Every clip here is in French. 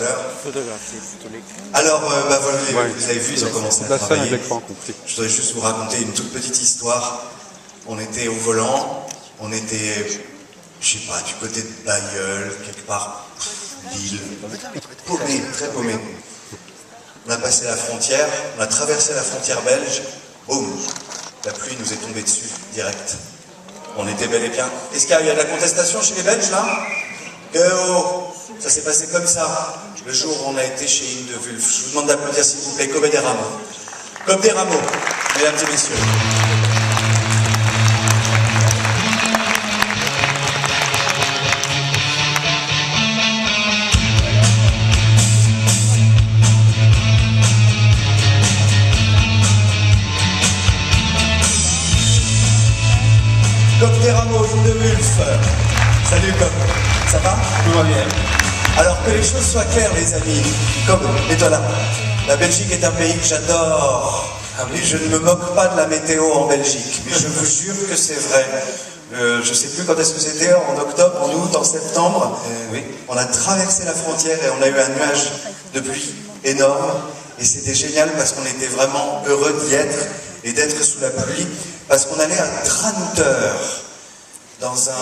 l'heure. Alors, vous avez vu, ils ont commencé à travailler. Je voudrais juste vous raconter une toute petite histoire. On était au volant, on était, je sais pas, du côté de Bailleul, quelque part, Lille, paumé, très paumé. On a passé la frontière, on a traversé la frontière belge, boum, la pluie nous est tombée dessus, direct. On était bel et bien. Est-ce qu'il y a de la contestation chez les Belges, là? Ça s'est passé comme ça, le jour où on a été chez Inde de Wulf. Je vous demande d'applaudir, s'il vous plaît, Comme des Rameaux. Comme des Rameaux, mesdames et messieurs. Comme des Rameaux, Inde de Wulf. Salut Comme, ça va? Tout va bien. Alors que les choses soient claires les amis, Comme, mets-toi là. La Belgique est un pays que j'adore. Ah oui, je ne me moque pas de la météo en Belgique, mais je vous jure que c'est vrai. Je ne sais plus quand est-ce que c'était, en octobre, en août, en septembre. Oui. On a traversé la frontière et on a eu un nuage de pluie énorme. Et c'était génial parce qu'on était vraiment heureux d'y être et d'être sous la pluie. Parce qu'on allait à Dranouter, dans un...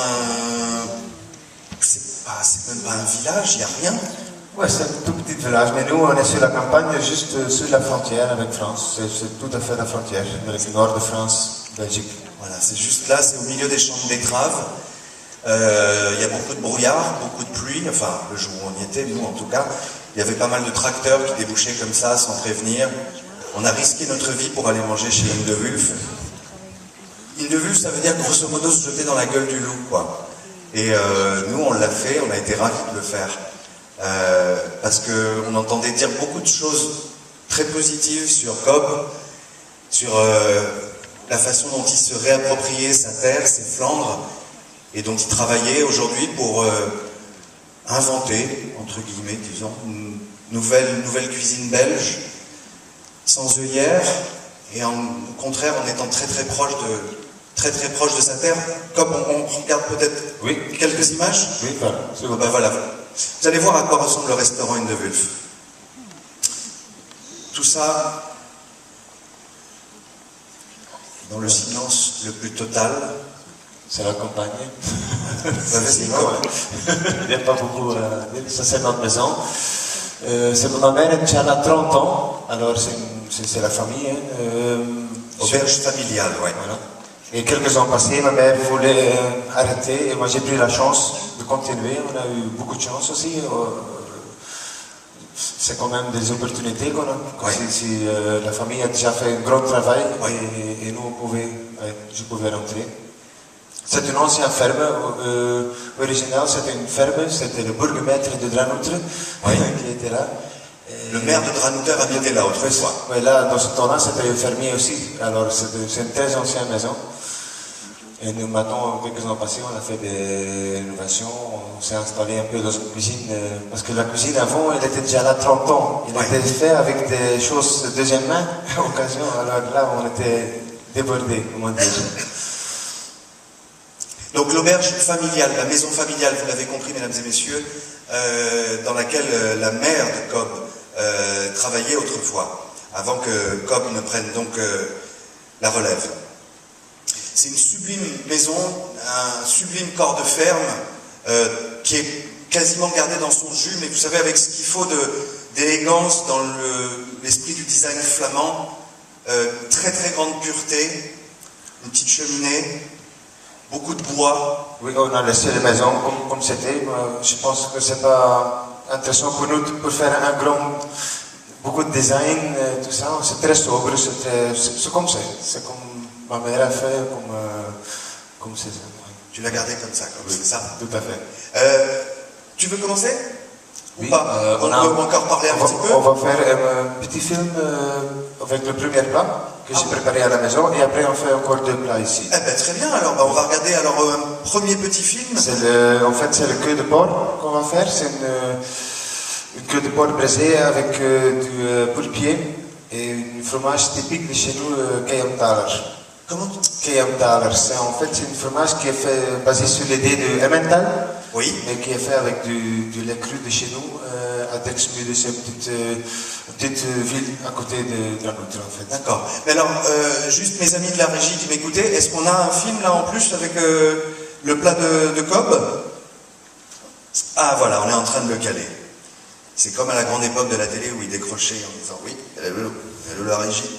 C'est même pas un village, il n'y a rien. Ouais, c'est un tout petit village, mais nous on est sur la campagne, juste sur la frontière avec France. C'est tout à fait la frontière, avec le nord de France, Belgique. Voilà, c'est juste là, c'est au milieu des champs de betteraves. Il y a beaucoup de brouillard, beaucoup de pluie, enfin le jour où on y était, nous en tout cas. Il y avait pas mal de tracteurs qui débouchaient comme ça, sans prévenir. On a risqué notre vie pour aller manger chez Inde de Wulf. Inde de Wulf, ça veut dire grosso modo se jeter dans la gueule du loup, quoi. Et nous, on l'a fait, on a été ravis de le faire. Parce qu'on entendait dire beaucoup de choses très positives sur Cobb, sur la façon dont il se réappropriait sa terre, ses Flandres, et dont il travaillait aujourd'hui pour inventer, entre guillemets, disons, une nouvelle cuisine belge, sans œillères, et au contraire en étant très proche de sa terre. Comme on regarde peut-être quelques images. Oui, voilà. Ben voilà. Vous allez voir à quoi ressemble le restaurant Inde de Wulf. Tout ça dans le silence le plus total. C'est la campagne. Vas-y, il n'y a pas beaucoup à dire. Ça, c'est notre maison. Ma mère est là 30 ans, alors c'est la famille. Auberge familiale, oui. Voilà. Et quelques ans passés, ma mère voulait arrêter et moi j'ai pris la chance de continuer. On a eu beaucoup de chance aussi. C'est quand même des opportunités qu'on a. Si la famille a déjà fait un grand travail et nous je pouvais rentrer. C'est une ancienne ferme. Originale, c'était une ferme. C'était le bourgmestre de Dranouter qui était là. Le maire de Dranouter habitait là autrefois. Oui, là, dans ce temps-là, c'était un fermier aussi. Alors, c'est une très ancienne maison. Et nous, maintenant, quelques ans passés, on a fait des rénovations. On s'est installé un peu dans une cuisine. Parce que la cuisine, avant, elle était déjà là 30 ans. Elle était faite avec des choses de deuxième main, occasion. Alors là, on était débordés, comment dire. Donc, l'auberge familiale, la maison familiale, vous l'avez compris, mesdames et messieurs, dans laquelle la mère de Cobb travaillait autrefois, avant que Cobb ne prenne donc la relève. C'est une sublime maison, un sublime corps de ferme qui est quasiment gardé dans son jus, mais vous savez, avec ce qu'il faut d'élégance dans l'esprit du design flamand, très grande pureté, une petite cheminée, beaucoup de bois. Oui, on a laissé la maison comme c'était. Je pense que c'est pas intéressant pour nous pour faire beaucoup de design, tout ça. C'est très sobre, c'est comme ça. C'est comme ma mère a fait, comme c'est ça. Tu l'as gardé comme ça, c'est ça? Tout à fait. Tu veux commencer? Oui, ou pas? On peut encore parler un petit peu? On va faire un petit film avec le premier plat que j'ai préparé à la maison et après on fait encore 2 plats ici. Eh ben, très bien, alors on va regarder un premier petit film. En fait c'est le queue de porc qu'on va faire, c'est une queue de porc braisée avec du poulpier et un fromage typique de chez nous, Keiamtaler. Comment? Keiamtaler, c'est un fromage qui est fait basé sur les dés de Emmental. Oui. Mais qui est fait avec du lait cru de chez nous, à Dexmude, c'est une petite ville à côté de la nôtre en fait. D'accord. Mais alors, juste mes amis de la régie qui m'écoutaient, est-ce qu'on a un film là en plus avec le plat de Cobb? Ah voilà, on est en train de le caler. C'est comme à la grande époque de la télé où ils décrochaient en disant oui, elle est où la régie?